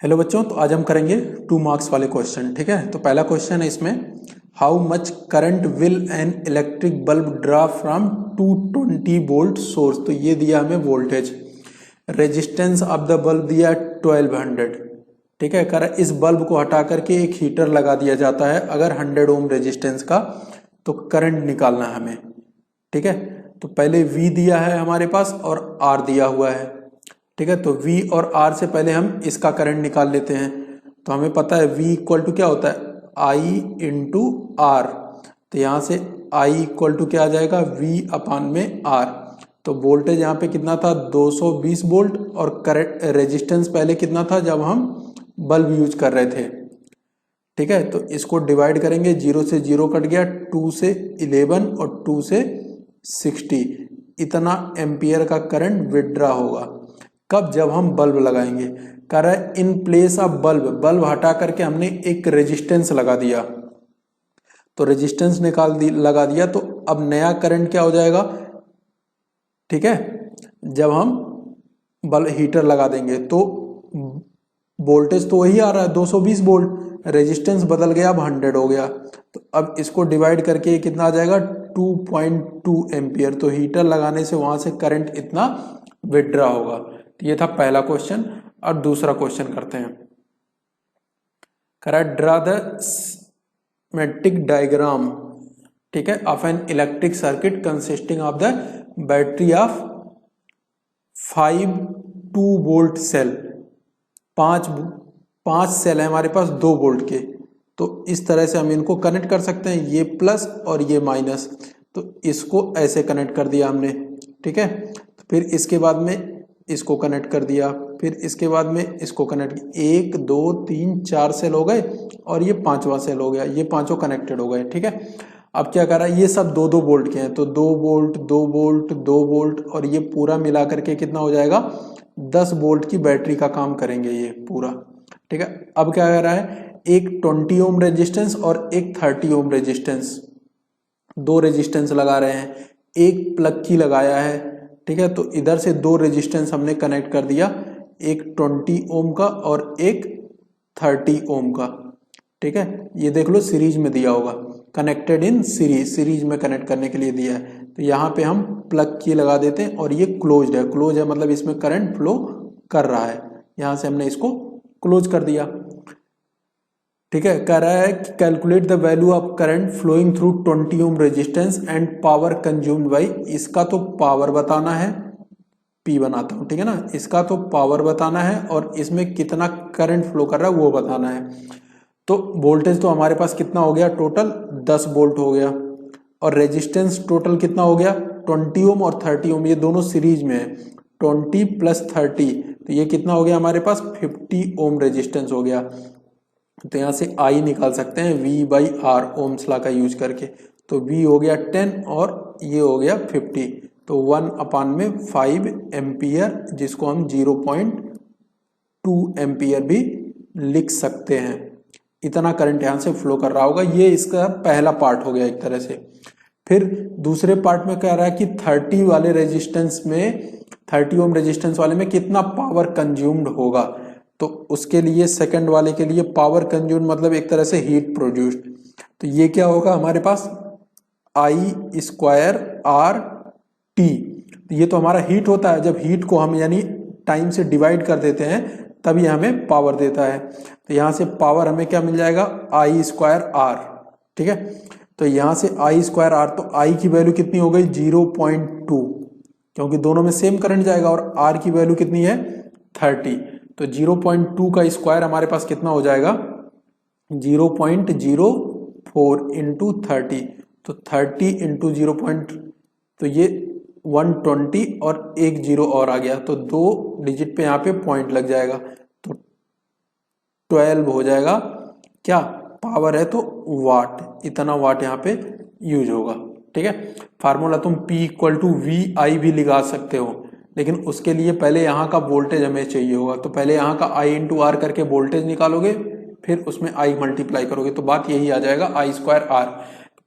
Hello बच्चों, तो आज हम करेंगे 2 मार्क्स वाले क्वेश्चन। ठीक है, तो पहला क्वेश्चन है इसमें, how much current will an electric bulb draw from 220 volt source. तो ये दिया हमें voltage, resistance of the bulb दिया 1200। ठीक है, कर इस बल्ब को हटा करके एक हीटर लगा दिया जाता है अगर 100 ओम रेजिस्टेंस का, तो करंट निकालना है हमें। ठीक है, तो पहले V दिया है हमारे पास और R दिया हुआ है। ठीक है, तो V और R से पहले हम इसका करंट निकाल लेते हैं। तो हमें पता है V इक्वल टू क्या होता है, I इंटू R। तो यहाँ से I इक्वल टू क्या आ जाएगा, V अपान में R। तो वोल्टेज यहाँ पे कितना था, 220 वोल्ट, और करंट रेजिस्टेंस पहले कितना था जब हम बल्ब यूज कर रहे थे। ठीक है, तो इसको डिवाइड करेंगे, 0 से 0 कट गया, 2 से 11 और 2 से 60, इतना एम्पियर का करंट विड्रा होगा। कब, जब हम बल्ब लगाएंगे। कह रहा है इन प्लेस ऑफ बल्ब हटा करके हमने एक रेजिस्टेंस लगा दिया, तो रेजिस्टेंस लगा दिया, तो अब नया करंट क्या हो जाएगा। ठीक है, जब हम बल्ब हीटर लगा देंगे तो वोल्टेज तो वही आ रहा है 220 वोल्ट, रेजिस्टेंस बदल गया, अब 100 हो गया। तो अब इसको डिवाइड करके कितना आ जाएगा, 2.2 एम्पियर। तो हीटर लगाने से वहां से करंट इतना विड्रा होगा। तो ये था पहला क्वेश्चन। और दूसरा क्वेश्चन करते हैं। Correct, draw the schematic diagram, ठीक है, of an electric circuit consisting of the battery of 5 2 volt cell. पांच सेल है हमारे पास 2 वोल्ट के। तो इस तरह से हम इनको कनेक्ट कर सकते हैं, ये प्लस और ये माइनस। तो इसको ऐसे कनेक्ट कर दिया हमने। ठीक है, तो फिर इसके बाद में इसको कनेक्ट कर दिया, फिर इसके बाद में इसको कनेक्ट, 1 2 3 4 सेल हो गए, और ये 5वां सेल हो गया, ये पांचों कनेक्टेड हो गए। ठीक है, अब क्या कर रहा है, ये सब 2 2 वोल्ट के हैं, तो 2 वोल्ट 2 वोल्ट 2 वोल्ट, और ये पूरा मिला करके कितना हो जाएगा, 10 वोल्ट की बैटरी का काम करेंगे ये पूरा। ठीक है, अब क्या कर रहा है, एक 20 ओम रेजिस्टेंस और एक 30 ओम रेजिस्टेंस, 2 रेजिस्टेंस लगा रहे हैं, एक प्लग की लगाया है। ठीक है, तो इधर से 2 रेजिस्टेंस हमने कनेक्ट कर दिया, एक 20 ओम का और एक 30 ओम का। ठीक है, ये देख लो सीरीज में दिया होगा, कनेक्टेड इन सीरीज में कनेक्ट करने के लिए दिया है। तो यहाँ पे हम प्लग की लगा देते हैं, और ये क्लोज्ड है मतलब इसमें करंट फ्लो कर रहा है, यहाँ से हमने इसको क्लोज कर दिया। ठीक है, कह रहा है कि calculate the value of current flowing through 20 ohm resistance and power consumed by. इसका तो पावर बताना है, P बनाता हूं, ठीक है ना, इसका तो पावर बताना है, और इसमें कितना करंट फ्लो कर रहा है वो बताना है। तो वोल्टेज तो हमारे पास कितना हो गया, टोटल 10 वोल्ट हो गया, और रेजिस्टेंस टोटल कितना हो गया, 20 ओम और 30 ओम, ये दोनों सीरीज में है, 20 प्लस 30, तो ये कितना हो गया हमारे पास, 50 ओम रेजिस्टेंस हो गया। तो यहाँ से I निकाल सकते हैं V by R, Ohm's law का यूज करके। तो V हो गया 10 और ये हो गया 50, तो 1 अपान में 5 एम्पियर, जिसको हम 0.2 एम्पियर भी लिख सकते हैं। इतना करंट यहाँ से फ्लो कर रहा होगा। ये इसका पहला पार्ट हो गया एक तरह से। फिर दूसरे पार्ट में कह रहा है कि 30 वाले रेजिस्टेंस में, 30 ओम रेजिस्टेंस वाले में कितना पावर कंज्यूम्ड होगा। तो उसके लिए सेकंड वाले के लिए पावर कंज्यूम्ड मतलब एक तरह से हीट प्रोड्यूस्ड। तो ये क्या होगा हमारे पास, I स्क्वायर R T। ये तो हमारा हीट होता है, जब हीट को हम यानी टाइम से डिवाइड कर देते हैं तभी हमें पावर देता है। तो यहाँ से पावर हमें क्या मिल जाएगा, I स्क्वायर R। ठीक है, तो यहाँ से I स्क्वायर R, तो I की वैल्यू कितनी हो गई, 0.2, क्योंकि दोनों में सेम करंट जाएगा, और R की वैल्यू कितनी है, 30। तो 0.2 का स्क्वायर हमारे पास कितना हो जाएगा, 0.04 इंटू 30। तो 30 इंटू 0. तो ये 120 और एक जीरो और आ गया, तो 2 डिजिट पे यहाँ पे पॉइंट लग जाएगा, तो 12 हो जाएगा। क्या पावर है, तो वाट, इतना वाट यहाँ पे यूज होगा। ठीक है, फार्मूला तुम P इक्वल टू VI भी लगा सकते हो, लेकिन उसके लिए पहले यहाँ का वोल्टेज हमें चाहिए होगा। तो पहले यहाँ का I इंटू R करके वोल्टेज निकालोगे, फिर उसमें I मल्टीप्लाई करोगे, तो बात यही आ जाएगा, I स्क्वायर R।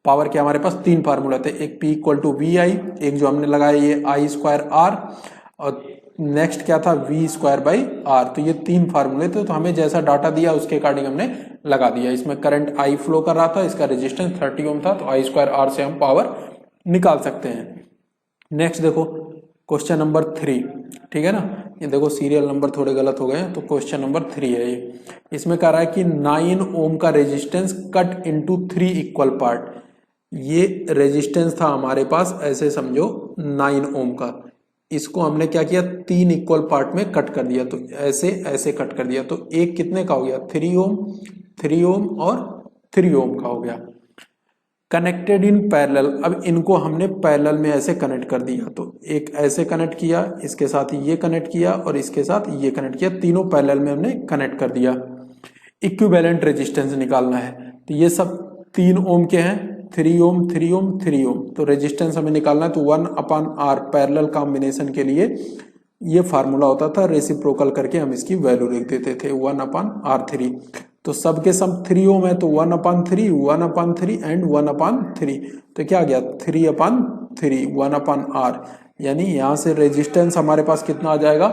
पावर के हमारे पास 3 फार्मूला थे, एक P इक्वल टू VI, एक जो हमने लगाया ये I स्क्वायर R, और नेक्स्ट क्या था वी स्क्वायर बाई आर। तो ये तीन फार्मूले थे, तो हमें जैसा डाटा दिया उसके अकॉर्डिंग हमने लगा दिया। इसमें करंट आई फ्लो कर रहा था, इसका रेजिस्टेंस 30 ओम था, तो आई स्क्वायर आर से हम पावर निकाल सकते हैं। नेक्स्ट देखो क्वेश्चन नंबर 3, ठीक है ना। ये देखो सीरियल नंबर थोड़े गलत हो गए हैं, तो क्वेश्चन नंबर 3 है ये। इसमें कह रहा है कि 9 ओम का resistance cut into 3 equal part. ये रेजिस्टेंस था हमारे पास, ऐसे समझो 9 ओम का, इसको हमने क्या किया 3 इक्वल पार्ट में कट कर दिया। तो ऐसे ऐसे कट कर दिया, तो एक कितने का हो गया 3 ओम, 3 ओम और 3 ओम का हो गया। कनेक्टेड इन पैरेलल, अब इनको हमने पैरेलल में ऐसे कनेक्ट कर दिया। तो एक ऐसे कनेक्ट किया, इसके साथ ये कनेक्ट किया और इसके साथ ये कनेक्ट किया, तीनों पैरेलल में हमने कनेक्ट कर दिया। इक्विवेलेंट रेजिस्टेंस निकालना है, तो ये सब 3 ओम के हैं, 3 ओम 3 ओम 3 ओम। तो रेजिस्टेंस हमें निकालना है, तो 1/R पैरेलल कॉम्बिनेशन के लिए ये फार्मूला होता था, रेसिप्रोकल करके हम इसकी वैल्यू लिख देते थे 1/R3। तो सब के सब 3 ओम है, तो 1/3 1/3 एंड 1/3, तो क्या आ गया 3/3 1/R। यानी यहां से रेजिस्टेंस हमारे पास कितना आ जाएगा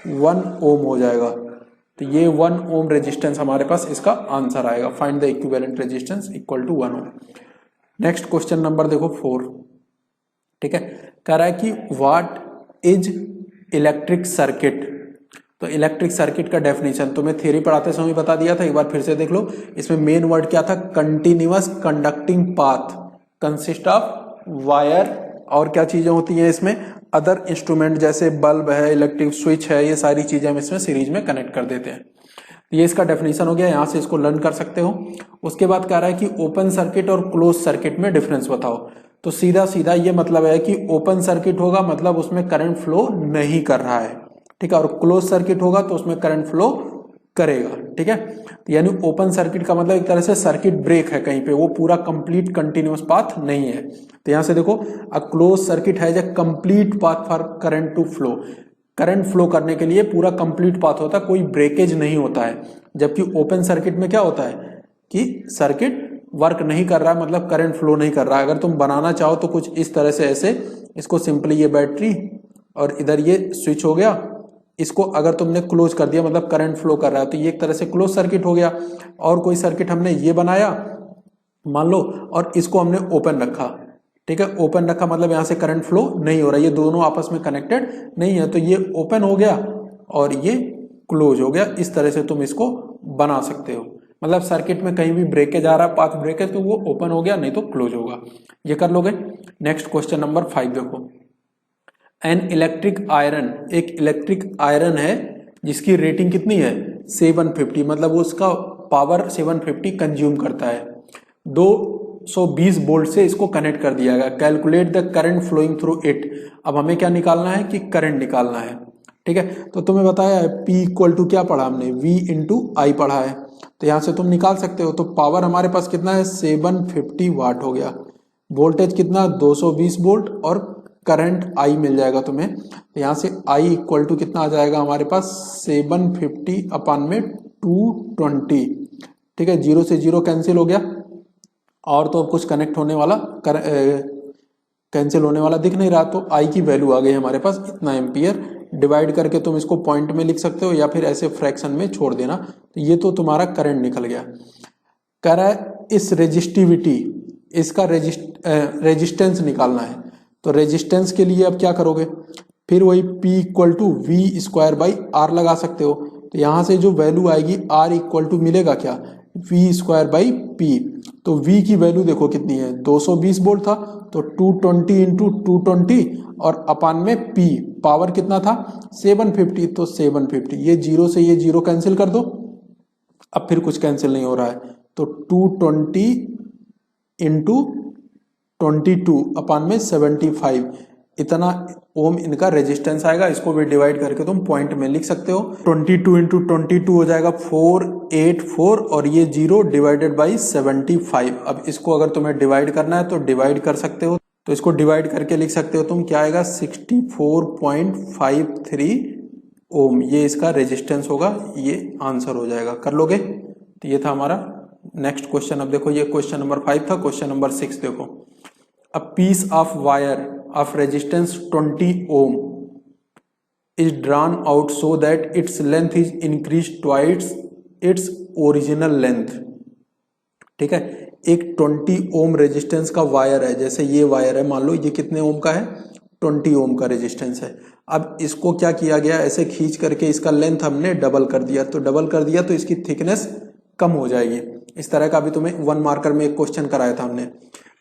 1 ओम हो जाएगा। तो ये 1 ओम रेजिस्टेंस हमारे पास इसका आंसर आएगा। Find the equivalent resistance equal to 1 ohm. Next question number देखो 4, ठीक है। कह रहा है कि व्हाट इज इलेक्ट्रिक सर्किट। तो इलेक्ट्रिक सर्किट का डेफिनेशन तो मैं थ्योरी पढ़ाते समय बता दिया था, एक बार फिर से देख लो। इसमें मेन वर्ड क्या था, continuous conducting path consist of wire, और क्या चीजें होती हैं इसमें अदर इंस्ट्रूमेंट, जैसे बल्ब है, इलेक्ट्रिक स्विच है, ये सारी चीजें हम इसमें सीरीज में कनेक्ट कर देते हैं। ये इसका डेफिनेशन हो गया, यहां से इसको लर्न कर सकते हो। उसके बाद कह रहा है कि ओपन सर्किट और क्लोज सर्किट में डिफरेंस बताओ। तो सीधा सीधा ये मतलब है कि ओपन सर्किट होगा मतलब उसमें करंट फ्लो नहीं कर रहा है, ठीक है, और क्लोज सर्किट होगा तो उसमें करंट फ्लो करेगा, ठीक है। तो यानी ओपन सर्किट का मतलब एक तरह से सर्किट ब्रेक है कहीं पे, वो पूरा कंप्लीट कंटिन्यूअस पाथ नहीं है। तो यहां से देखो a close circuit has a complete path for current to flow. Current flow करने के लिए पूरा कंप्लीट पाथ होता है, कोई ब्रेकेज नहीं होता है। जबकि ओपन सर्किट में क्या होता है कि सर्किट वर्क नहीं कर रहा है, मतलब करंट फ्लो नहीं कर रहा है। अगर तुम बनाना चाहो तो कुछ इस तरह से, ऐसे इसको सिंपली ये बैटरी और इधर ये स्विच हो गया, इसको अगर तुमने क्लोज कर दिया मतलब करंट फ्लो कर रहा है, तो ये एक तरह से क्लोज सर्किट हो गया। और कोई सर्किट हमने ये बनाया मान लो, और इसको हमने ओपन रखा, ठीक है, ओपन रखा मतलब यहां से करंट फ्लो नहीं हो रहा, ये दोनों आपस में कनेक्टेड नहीं है, तो ये ओपन हो गया और ये क्लोज हो गया। इस तरह से तुम इसको बना सकते हो, मतलब सर्किट में कहीं भी ब्रेकेज आ रहा है, पाथ ब्रेकेज, तो वो ओपन हो गया नहीं तो क्लोज होगा। ये कर लोगे। नेक्स्ट क्वेश्चन नंबर 5 देखो। एन इलेक्ट्रिक आयरन, एक इलेक्ट्रिक आयरन है जिसकी रेटिंग कितनी है 750, मतलब उसका पावर 750 कंज्यूम करता है। 220 वोल्ट से इसको कनेक्ट कर दिया गया। Calculate the current flowing through it. अब हमें क्या निकालना है कि करंट निकालना है, ठीक है। तो तुम्हें बताया है P इक्वल टू क्या पढ़ा हमने, V इंटू आई पढ़ा है, तो यहां से तुम निकाल सकते हो। तो पावर हमारे पास कितना है 750 वाट हो गया, वोल्टेज कितना 220 वोल्ट, और करंट I मिल जाएगा तुम्हें। तो यहां से I इक्वल टू कितना आ जाएगा हमारे पास 750 अपान में 220, ठीक है। 0 से 0 कैंसिल हो गया, और तो कुछ कनेक्ट होने वाला कैंसिल होने वाला दिख नहीं रहा, तो आई की वैल्यू आ गई हमारे पास इतना एम्पियर। डिवाइड करके तुम इसको पॉइंट में लिख सकते हो या फिर ऐसे फ्रैक्शन में छोड़ देना। तो ये तो तुम्हारा करंट निकल गया। कह रहा है इस रेजिस्टिविटी, इसका रेजिस्टेंस निकालना है। तो रेजिस्टेंस के लिए अब क्या करोगे, फिर वही P equal to V square by R लगा सकते हो। तो यहां से जो वैल्यू आएगी R इक्वल टू मिलेगा क्या वी स्क्वायर बाई पी। तो V की वैल्यू देखो कितनी है 220 वोल्ट था, तो 220 इंटू 220 और अपान में P पावर कितना था 750, तो 750, ये 0 से ये 0 कैंसिल कर दो। अब फिर कुछ कैंसिल नहीं हो रहा है, तो 220 इंटू 22 अपान में 75, इतना ओम इनका रेजिस्टेंस आएगा। इसको भी डिवाइड करके तुम पॉइंट में लिख सकते हो। 22 इंटू 22 हो जाएगा 484, और ये 0 डिवाइडेड बाई 75। अब इसको अगर तुम्हें डिवाइड करना है तो डिवाइड कर सकते हो, तो इसको डिवाइड करके लिख सकते हो तुम, क्या आएगा 64.53 ओम, ये इसका रेजिस्टेंस होगा। ये आंसर हो जाएगा, कर लोगे। तो ये था हमारा नेक्स्ट क्वेश्चन। अब देखो ये क्वेश्चन नंबर 5 था। क्वेश्चन नंबर 6 देखो। A piece of wire of resistance 20 ohm is drawn out so that its length is increase twice its original length. ठीक है, एक 20 ओम रेजिस्टेंस का वायर है, जैसे ये वायर है, मान लो ये कितने ओम का है, 20 ओम का रेजिस्टेंस है। अब इसको क्या किया गया, ऐसे खींच करके इसका लेंथ हमने डबल कर दिया, तो डबल कर दिया तो इसकी थिकनेस कम हो जाएगी। इस तरह का अभी तुम्हें 1 मार्कर में एक क्वेश्चन कराया था हमने।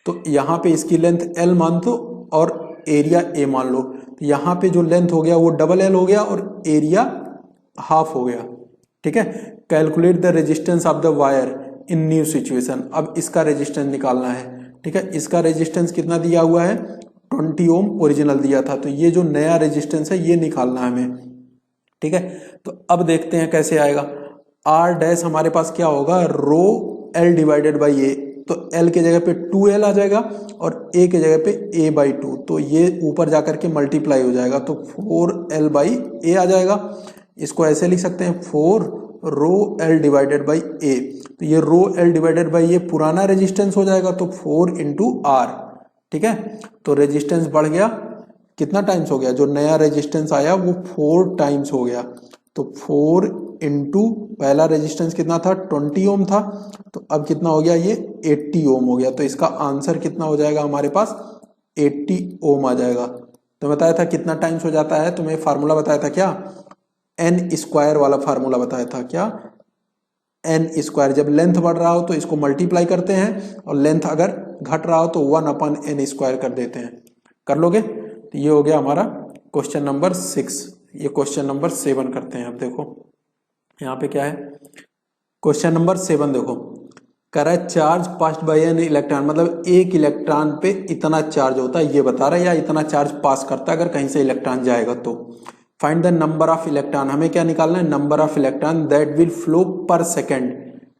तो यहाँ पे इसकी लेंथ L मान दो और एरिया A मान लो। तो यहाँ पे जो लेंथ हो गया वो डबल L हो गया और एरिया हाफ हो गया। ठीक है, calculate the resistance of the wire in new situation. अब इसका रेजिस्टेंस निकालना है। ठीक है, इसका रेजिस्टेंस कितना दिया हुआ है, 20 ओम ओरिजिनल दिया था, तो ये जो नया रेजिस्टेंस है ये निकालना है हमें। ठीक है, तो अब देखते हैं कैसे आएगा। आर डैश हमारे पास क्या होगा, रो एल डिवाइडेड बाई ए, तो एल के जगह पे 2L आ जाएगा और ए के जगह पे A/2, तो ये ऊपर जाकर के मल्टीप्लाई हो जाएगा, तो 4L बाई ए आ जाएगा। इसको ऐसे लिख सकते हैं 4 रो एल डिवाइडेड बाई ए, तो ये रो एल डिवाइडेड बाई ये पुराना रेजिस्टेंस हो जाएगा, तो 4 इंटू आर। ठीक है, तो रेजिस्टेंस बढ़ गया, कितना टाइम्स हो गया, जो नया रेजिस्टेंस आया वो 4 टाइम्स हो गया, तो 4 इंटू पहला रेजिस्टेंस कितना था, 20 ओम था, तो अब कितना हो गया, ये 80 ओम हो गया। तो इसका आंसर कितना हो जाएगा हमारे पास, 80 ओम आ जाएगा। तो बताया था कितना टाइम्स हो जाता है, तुम्हें फार्मूला बताया था क्या, एन स्क्वायर वाला फार्मूला बताया था, क्या, एन स्क्वायर। जब लेंथ बढ़ रहा हो तो इसको मल्टीप्लाई करते हैं और लेंथ अगर घट रहा हो तो 1/n स्क्वायर कर देते हैं। कर लोगे, तो ये हो गया हमारा क्वेश्चन नंबर 6। ये क्वेश्चन नंबर 7 करते हैं। अब देखो यहाँ पे क्या है, क्वेश्चन नंबर 7 देखो, कह रहा है charge passed by an electron, मतलब एक इलेक्ट्रॉन पे इतना चार्ज होता है, ये बता रहा है, या इतना चार्ज पास करता है अगर कहीं से इलेक्ट्रॉन जाएगा तो। Find the number of electron, हमें क्या निकालना है, number of electron that will flow पर सेकेंड।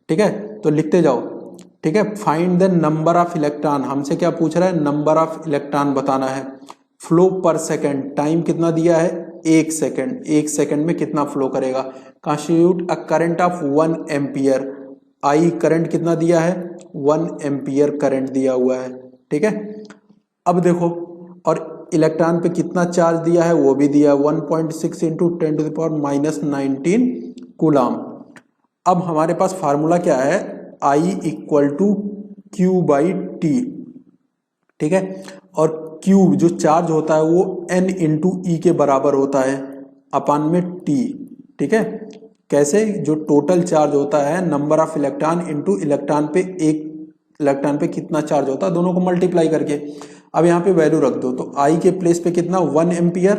ठीक है, तो लिखते जाओ। ठीक है, find the number of electron, हमसे क्या पूछ रहा है, नंबर ऑफ इलेक्ट्रॉन बताना है। फ्लो पर सेकेंड, टाइम कितना दिया है, 1 सेकेंड, 1 सेकेंड में कितना फ्लो करेगा। Constitute a current of 1 ampere, I current कितना दिया है, 1 एम्पियर करंट दिया हुआ है। ठीक है, अब देखो, और इलेक्ट्रॉन पे कितना चार्ज दिया है वो भी दिया, 1.6 इंटू 10⁻⁻19 कूलाम। अब हमारे पास फार्मूला क्या है, I equal to Q by T. ठीक है, और Q जो चार्ज होता है वो N इंटू ई के बराबर होता है अपान में T। ठीक है, कैसे, जो टोटल चार्ज होता है number of electron into electron पे, एक इलेक्ट्रॉन पे कितना चार्ज होता है, दोनों को मल्टीप्लाई करके। अब यहाँ पे वैल्यू रख दो, तो I के प्लेस पे कितना, 1 एम्पियर,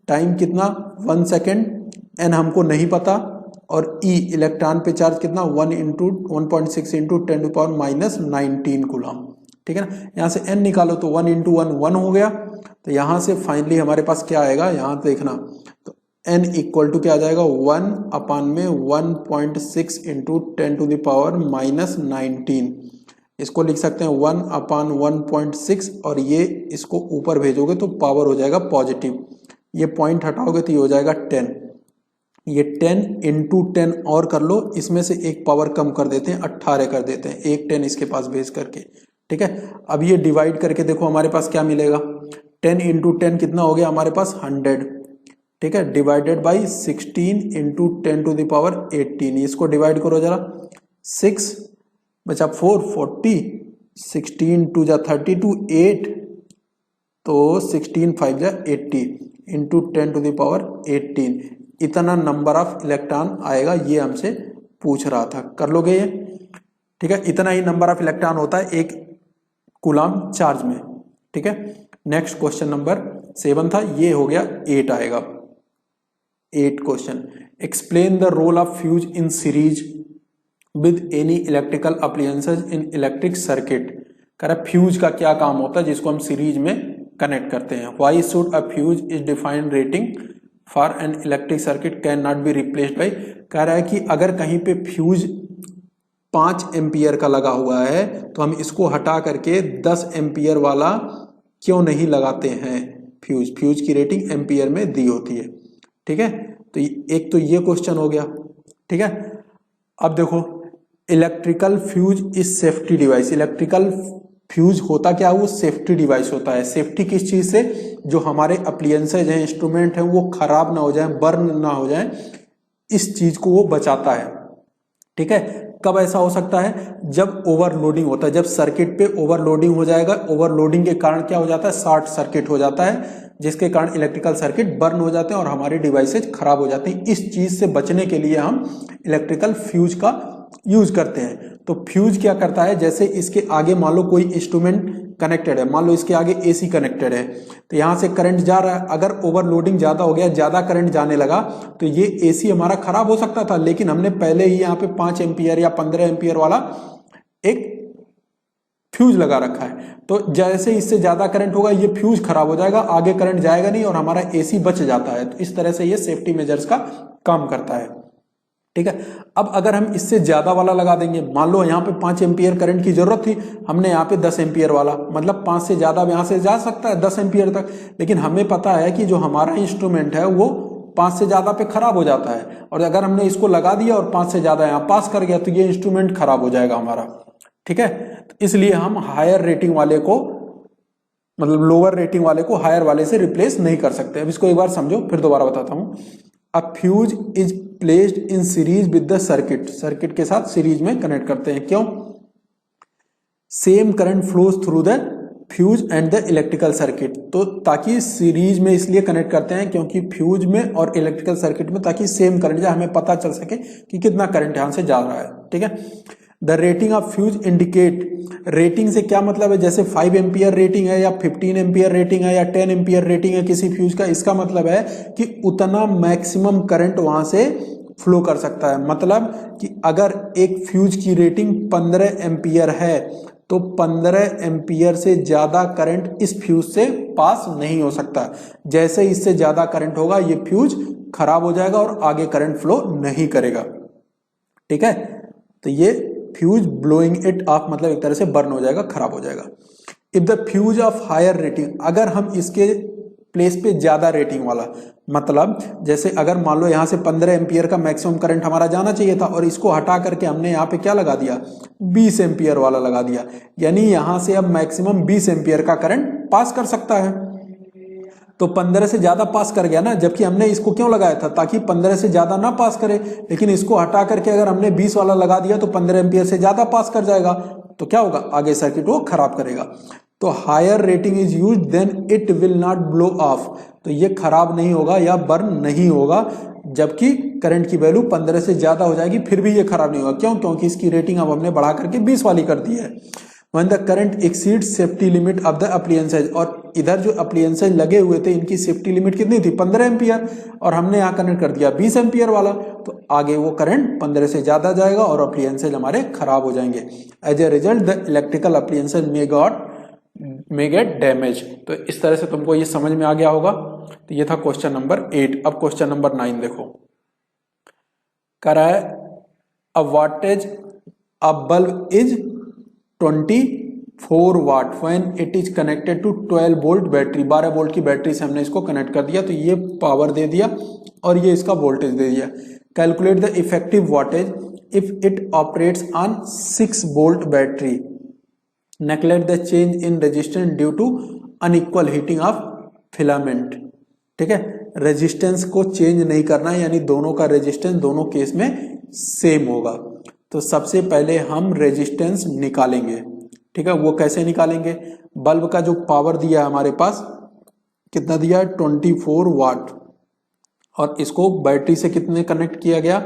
टाइम कितना 1 सेकेंड, N हमको नहीं पता, और E इलेक्ट्रॉन पे चार्ज कितना 1.6 इंटू 10⁻⁻19 कूलम। ठीक है ना, यहाँ से N निकालो तो 1 इंटू 1 1 हो गया। तो यहाँ से फाइनली हमारे पास क्या आएगा, यहाँ देखना, तो N इक्वल टू क्या आ जाएगा, 1/1.6 इंटू 10⁻⁻19। इसको लिख सकते हैं 1/1.6, और ये इसको ऊपर भेजोगे तो पावर हो जाएगा पॉजिटिव, ये पॉइंट हटाओगे तो ये हो जाएगा 10। ये 10 इंटू 10 और कर लो, इसमें से एक पावर कम कर देते हैं, 18 कर देते हैं, एक 10 इसके पास भेज करके। ठीक है, अब ये डिवाइड करके देखो हमारे पास क्या मिलेगा, 10 इंटू 10 कितना हो गया हमारे पास 100। ठीक है, डिवाइडेड बाई 16 इंटू 10⁻18, इसको डिवाइड करो जरा, 6 बचा 4 40, 16 2 जा 32, 8, तो 16 5 जा 80 इंटू 10⁻18, इतना नंबर ऑफ इलेक्ट्रॉन आएगा, ये हमसे पूछ रहा था। कर लोगे ये, ठीक है, इतना ही नंबर ऑफ इलेक्ट्रॉन होता है एक कूलम चार्ज में। ठीक है, नेक्स्ट क्वेश्चन नंबर 7 था, ये हो गया 8 आएगा। 8 question, explain the role of fuse in series with any electrical appliances in electric circuit. कह रहा फ्यूज का क्या काम होता है जिसको हम सीरीज में कनेक्ट करते हैं। Why should a fuse is defined rating for an electric circuit can not be replaced by. कह रहा है कि अगर कहीं पे फ्यूज 5 एम्पियर का लगा हुआ है तो हम इसको हटा करके 10 एम्पियर वाला क्यों नहीं लगाते हैं। फ्यूज की रेटिंग एम्पियर में दी होती है। ठीक है, तो एक तो ये क्वेश्चन हो गया। ठीक है, अब देखो electrical fuse is safety device. Electrical fuse होता क्या है, वो सेफ्टी डिवाइस होता है। सेफ्टी किस चीज से, जो हमारे अप्लायंसेज हैं, इंस्ट्रूमेंट हैं, वो खराब ना हो जाए, बर्न ना हो जाए, इस चीज को वो बचाता है। ठीक है, कब ऐसा हो सकता है, जब ओवरलोडिंग होता है, जब सर्किट पे ओवरलोडिंग हो जाएगा। ओवरलोडिंग के कारण क्या हो जाता है, शॉर्ट सर्किट हो जाता है, जिसके कारण इलेक्ट्रिकल सर्किट बर्न हो जाते हैं और हमारे डिवाइसेज खराब हो जाते हैं। इस चीज से बचने के लिए हम इलेक्ट्रिकल फ्यूज का यूज करते हैं। तो फ्यूज क्या करता है, जैसे इसके आगे मान लो कोई इंस्ट्रूमेंट कनेक्टेड है, मान लो इसके आगे एसी कनेक्टेड है, तो यहां से करंट जा रहा है। अगर ओवरलोडिंग ज्यादा हो गया, ज्यादा करंट जाने लगा, तो ये एसी हमारा खराब हो सकता था, लेकिन हमने पहले ही यहाँ पे 5 एम्पियर या 15 एम्पियर वाला एक फ्यूज लगा रखा है। तो जैसे इससे ज्यादा करंट होगा, ये फ्यूज खराब हो जाएगा, आगे करंट जाएगा नहीं और हमारा एसी बच जाता है। तो इस तरह से ये सेफ्टी मेजर्स का काम करता है। ठीक है, अब अगर हम इससे ज्यादा वाला लगा देंगे, मान लो यहाँ पे 5 एम्पियर करंट की जरूरत थी, हमने यहाँ पे 10 एम्पियर वाला, मतलब 5 से ज्यादा यहाँ से जा सकता है 10 एम्पियर तक, लेकिन हमें पता है कि जो हमारा इंस्ट्रूमेंट है वो 5 से ज्यादा पे खराब हो जाता है, और अगर हमने इसको लगा दिया और 5 से ज्यादा यहाँ पास कर गया, तो ये इंस्ट्रूमेंट खराब हो जाएगा हमारा। ठीक है, तो इसलिए हम हायर रेटिंग वाले को, मतलब लोअर रेटिंग वाले को हायर वाले से रिप्लेस नहीं कर सकते। अब इसको एक बार समझो, फिर दोबारा बताता हूं। अ fuse is placed in series with the circuit, circuit के साथ सीरीज में कनेक्ट करते हैं। क्यों, same current flows through the fuse and the electrical circuit, तो ताकि सीरीज में इसलिए कनेक्ट करते हैं क्योंकि फ्यूज में और इलेक्ट्रिकल सर्किट में ताकि सेम करंट जाए, हमें पता चल सके कि कितना करंट यहां से जा रहा है। ठीक है, the rating of fuse indicate, rating से क्या मतलब है, जैसे 5 एम्पियर रेटिंग है या 15 एम्पियर रेटिंग है या 10 एम्पियर रेटिंग है किसी फ्यूज का, इसका मतलब है कि उतना मैक्सिमम करंट वहां से फ्लो कर सकता है। मतलब कि अगर एक फ्यूज की रेटिंग 15 एम्पियर है, तो 15 एम्पियर से ज्यादा करंट इस फ्यूज से पास नहीं हो सकता। जैसे इससे ज्यादा करंट होगा, ये फ्यूज खराब हो जाएगा और आगे करंट फ्लो नहीं करेगा। ठीक है, तो ये फ्यूज ब्लोइंग इट ऑफ, मतलब एक तरह से बर्न हो जाएगा, खराब हो जाएगा। If the fuse of higher rating, अगर हम इसके प्लेस पे ज्यादा रेटिंग वाला, मतलब जैसे अगर मान लो यहां से 15 एम्पियर का मैक्सिमम करंट हमारा जाना चाहिए था, और इसको हटा करके हमने यहाँ पे क्या लगा दिया, 20 एम्पियर वाला लगा दिया, यानी यहां से अब मैक्सिमम 20 एम्पियर का करंट पास कर सकता है। तो 15 से ज्यादा पास कर गया ना, जबकि हमने इसको क्यों लगाया था, ताकि 15 से ज्यादा ना पास करे, लेकिन इसको हटा करके अगर हमने 20 वाला लगा दिया तो 15 एम्पियर से ज्यादा पास कर जाएगा, तो क्या होगा, आगे सर्किट वो खराब करेगा। तो higher rating is use then it will not blow off, तो ये खराब नहीं होगा या बर्न नहीं होगा, जबकि करंट की वैल्यू 15 से ज्यादा हो जाएगी, फिर भी ये खराब नहीं होगा। क्यों, क्योंकि इसकी रेटिंग अब हमने बढ़ा करके 20 वाली कर दी है। When the current exceeds safety limit of the appliances, और इधर जो appliances लगे हुए थे इनकी सेफ्टी लिमिट कितनी थी, 15 एम्पियर, और हमने यहाँ कनेक्ट कर दिया 20 एम्पियर वाला, तो आगे वो करंट 15 से ज्यादा जाएगा और अप्लियंसेज हमारे खराब हो जाएंगे। As a result the electrical appliances may get damage. तो इस तरह से तुमको ये समझ में आ गया होगा। तो ये था क्वेश्चन नंबर 8। अब क्वेश्चन नंबर 9 देखो, कह रहा है a wattage a bulb is 24 watt when it is connected to 12 volt battery, 12 volt की बैटरी से हमने इसको कनेक्ट कर दिया, तो ये पावर दे दिया और ये इसका वोल्टेज दे दिया। Calculate the effective voltage if it operates on 6 volt battery, neglect the change in resistance due to unequal heating of filament. ठीक है, रेजिस्टेंस को चेंज नहीं करना है, यानी दोनों का रेजिस्टेंस दोनों केस में सेम होगा। तो सबसे पहले हम रेजिस्टेंस निकालेंगे। ठीक है, वो कैसे निकालेंगे, बल्ब का जो पावर दिया है हमारे पास, कितना दिया है 24 वाट, और इसको बैटरी से कितने कनेक्ट किया गया,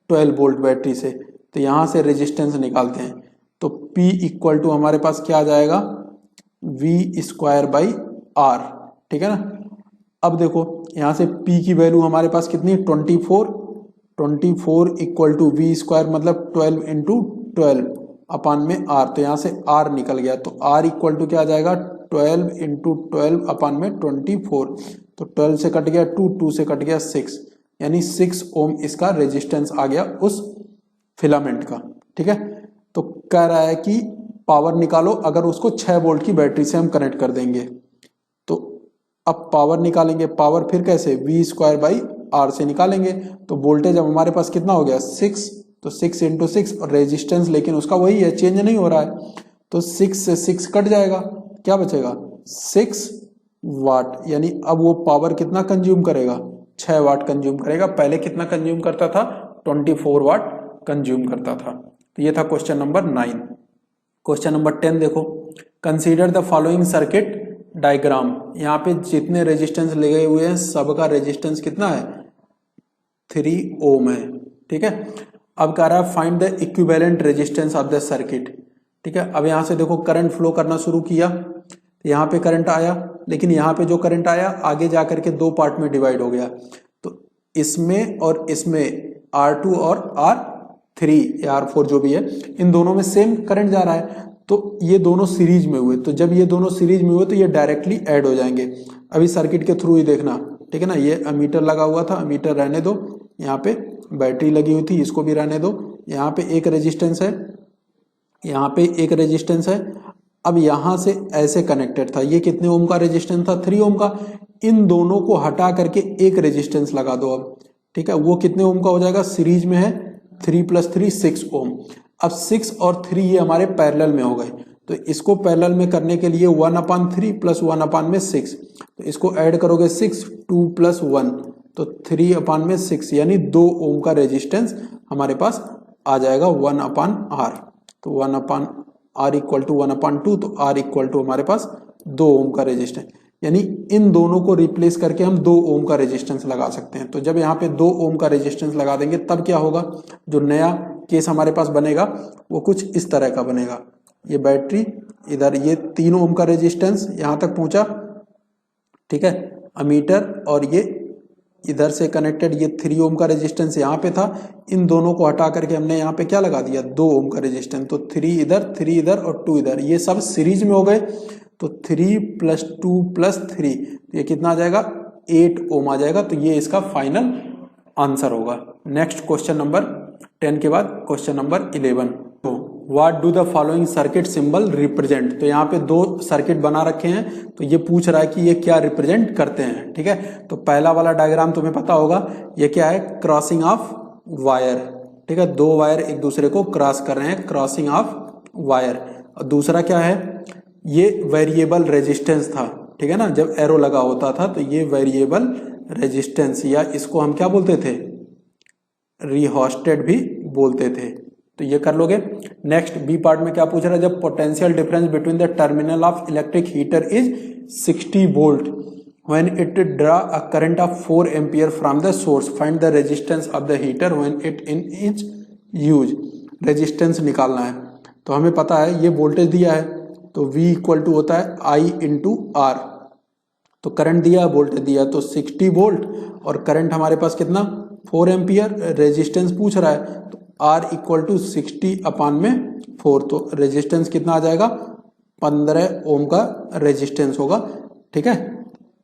12 वोल्ट बैटरी से। तो यहां से रेजिस्टेंस निकालते हैं, तो P इक्वल टू हमारे पास क्या आ जाएगा, V स्क्वायर बाई R। ठीक है ना, अब देखो यहां से P की वैल्यू हमारे पास कितनी, 24 इक्वल टू V स्क्वायर, मतलब 12 इंटू 12 अपान में R, तो यहां से R निकल गया, तो R इक्वल टू क्या आ जाएगा, 12 इंटू 12 अपान में 24, तो 12 से कट गया 2, 2 से कट गया 6, यानी 6 ओम इसका रेजिस्टेंस आ गया उस फिलामेंट का। ठीक है, तो कह रहा है कि पावर निकालो, अगर उसको 6 वोल्ट की बैटरी से हम कनेक्ट कर देंगे, तो अब पावर निकालेंगे, पावर फिर कैसे, V स्क्वायर बाई R से निकालेंगे, तो वोल्टेज अब हमारे पास कितना हो गया 6, तो 6 इंटू 6, और रेजिस्टेंस लेकिन उसका वही है, चेंज नहीं हो रहा है, तो 6 से 6 कट जाएगा, क्या बचेगा 6 वाट, यानी अब वो पावर कितना कंज्यूम करेगा 6 वाट कंज्यूम करेगा। पहले कितना कंज्यूम करता था 24 वाट कंज्यूम करता था। तो ये था क्वेश्चन नंबर 9। क्वेश्चन नंबर 10 देखो, consider the following circuit diagram. यहाँ पे जितने रेजिस्टेंस लगे हुए हैं सबका रेजिस्टेंस कितना है 3 ओम है, ठीक है। अब कह रहा है find the equivalent resistance of the circuit, ठीक है। अब यहाँ से देखो करंट फ्लो करना शुरू किया, यहाँ पे करंट आया, लेकिन यहाँ पे जो करंट आया आगे जाकर के दो पार्ट में डिवाइड हो गया। तो इसमें और इसमें R2 और R3 या R4 जो भी है, इन दोनों में सेम करंट जा रहा है, तो ये दोनों सीरीज में हुए। तो जब ये दोनों सीरीज में हुए तो ये डायरेक्टली ऐड हो जाएंगे। अभी सर्किट के थ्रू ही देखना, ठीक है ना। ये अमीटर लगा हुआ था, अमीटर रहने दो, यहाँ पे बैटरी लगी हुई थी, इसको भी रहने दो। यहाँ पे एक रेजिस्टेंस है, यहाँ पे एक रेजिस्टेंस है। अब यहाँ से ऐसे कनेक्टेड था, ये कितने ओम का रेजिस्टेंस था 3 ओम का। इन दोनों को हटा करके एक रेजिस्टेंस लगा दो अब, ठीक है। वो कितने ओम का हो जाएगा, सीरीज में है 3 + 3 6 ओम। अब 6 और 3 ये हमारे पैरेलल में हो गए, तो इसको पैरेलल में करने के लिए 1/3 + 1/6, तो इसको ऐड करोगे 6, 2 + 1 तो 3/6, यानी 2 ओम का रेजिस्टेंस हमारे पास आ जाएगा 1/R। तो 1/R = 1/2, तो R = हमारे पास 2 ओम का रेजिस्टेंस, यानी इन दोनों को रिप्लेस करके हम 2 ओम का रेजिस्टेंस लगा सकते हैं। तो जब यहाँ पे 2 ओम का रेजिस्टेंस लगा देंगे तब क्या होगा, जो नया केस हमारे पास बनेगा वो कुछ इस तरह का बनेगा। ये बैटरी इधर, ये 3 ओम का रेजिस्टेंस यहाँ तक पहुंचा, ठीक है, अमीटर, और ये इधर से कनेक्टेड ये 3 ओम का रेजिस्टेंस यहाँ पे था। इन दोनों को हटा करके हमने यहाँ पे क्या लगा दिया 2 ओम का रेजिस्टेंस। तो 3 इधर और 2 इधर, ये सब सीरीज में हो गए। तो 3 + 2 + 3, ये कितना आ जाएगा 8 ओम आ जाएगा। तो ये इसका फाइनल आंसर होगा। नेक्स्ट क्वेश्चन नंबर 10 के बाद क्वेश्चन नंबर 11। तो what do the following circuit symbol represent. तो यहाँ पे 2 सर्किट बना रखे हैं, तो ये पूछ रहा है कि ये क्या रिप्रेजेंट करते हैं, ठीक है। तो पहला वाला डायग्राम तुम्हें पता होगा, ये क्या है, क्रॉसिंग ऑफ वायर, ठीक है। 2 वायर एक दूसरे को क्रॉस कर रहे हैं, क्रॉसिंग ऑफ वायर। और दूसरा क्या है, ये वेरिएबल रेजिस्टेंस था, ठीक है ना। जब एरो लगा होता था तो ये वेरिएबल रेजिस्टेंस, या इसको हम क्या बोलते थे, रिहोस्टेड भी बोलते थे। तो ये कर लोगे। नेक्स्ट बी पार्ट में क्या पूछ रहा है, जब potential difference between the terminal of electric heater is 60 volt when it draw a current of 4 ampere from the source, find the resistance of the heater when it in is use. Resistance निकालना है, तो हमें पता है ये voltage दिया है, तो V = होता है I × R। तो करंट दिया, वोल्टेज दिया, तो 60 वोल्ट, और करंट हमारे पास कितना 4 एम्पियर, रेजिस्टेंस पूछ रहा है, तो R = 60/4। तो रेजिस्टेंस कितना आ जाएगा 15 ओम का रेजिस्टेंस होगा, ठीक है।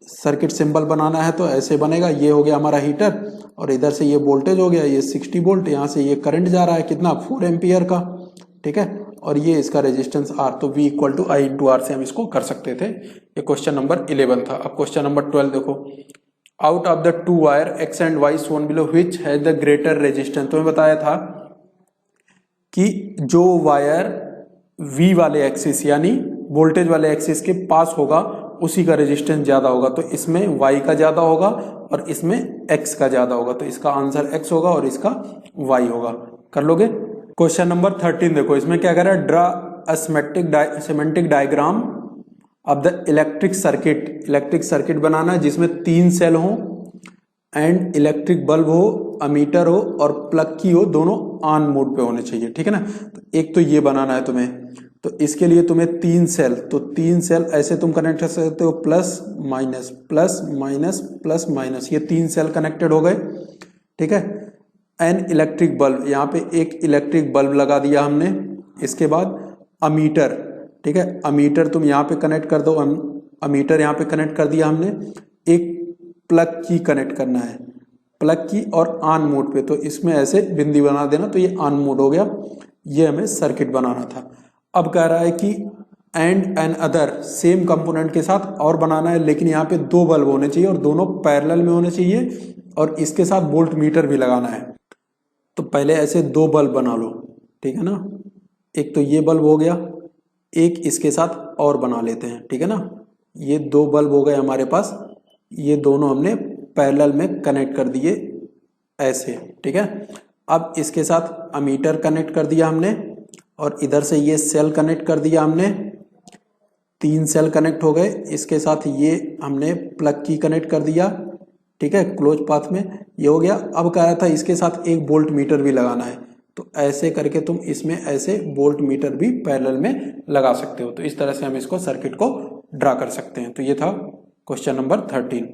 सर्किट सिंबल बनाना है तो ऐसे बनेगा। ये हो गया हमारा हीटर, और इधर से ये वोल्टेज हो गया, ये 60 वोल्ट, यहाँ से ये करंट जा रहा है कितना 4 एम्पियर का, ठीक है, और ये इसका रेजिस्टेंस R। तो V = I × R से हम इसको कर सकते थे। ये क्वेश्चन नंबर 11 था। अब क्वेश्चन नंबर 12 देखो, out of the 2 wire X and Y shown below which has the greater resistance। तो मैं बताया था कि जो वायर V वाले एक्सिस यानी वोल्टेज वाले एक्सिस के पास होगा उसी का रेजिस्टेंस ज्यादा होगा। तो इसमें Y का ज्यादा होगा और इसमें X का ज्यादा होगा, तो इसका आंसर X होगा और इसका Y होगा। कर लोगे। क्वेश्चन नंबर 13 देखो, इसमें क्या कर रहा है, draw a schematic diagram of the electric circuit. Electric circuit बनाना है जिसमें 3 सेल हो एंड इलेक्ट्रिक बल्ब हो, अमीटर हो और प्लग की हो, दोनों ऑन मोड पे होने चाहिए, ठीक है ना। तो एक तो ये बनाना है तुम्हें, तो इसके लिए तुम्हें 3 सेल, तो 3 सेल ऐसे तुम कनेक्ट कर सकते हो, plus minus plus minus plus minus, ये 3 सेल कनेक्टेड हो गए, ठीक है। एन इलेक्ट्रिक बल्ब, यहाँ पे एक इलेक्ट्रिक बल्ब लगा दिया हमने। इसके बाद अमीटर, ठीक है, अमीटर तुम यहाँ पे कनेक्ट कर दो, अमीटर यहाँ पे कनेक्ट कर दिया हमने। एक प्लग की कनेक्ट करना है, प्लग की और ऑन मोड पे, तो इसमें ऐसे बिंदी बना देना, तो ये ऑन मोड हो गया। ये हमें सर्किट बनाना था। अब कह रहा है कि एंड अदर सेम कंपोनेंट के साथ और बनाना है, लेकिन यहाँ पे 2 बल्ब होने चाहिए और दोनों पैरेलल में होने चाहिए, और इसके साथ वोल्ट मीटर भी लगाना है। तो पहले ऐसे 2 बल्ब बना लो, ठीक है ना। एक तो ये बल्ब हो गया, एक इसके साथ और बना लेते हैं, ठीक है ना। ये दो बल्ब हो गए हमारे पास, ये दोनों हमने पैरेलल में कनेक्ट कर दिए ऐसे, ठीक है। अब इसके साथ अमीटर कनेक्ट कर दिया हमने और इधर से ये सेल कनेक्ट कर दिया हमने, 3 सेल कनेक्ट हो गए। इसके साथ ये हमने प्लग की कनेक्ट कर दिया, ठीक है, क्लोज पाथ में ये हो गया। अब कह रहा था इसके साथ एक वोल्ट मीटर भी लगाना है, तो ऐसे करके तुम इसमें ऐसे वोल्ट मीटर भी पैरेलल में लगा सकते हो। तो इस तरह से हम इसको सर्किट को ड्रा कर सकते हैं। तो ये था क्वेश्चन नंबर 13।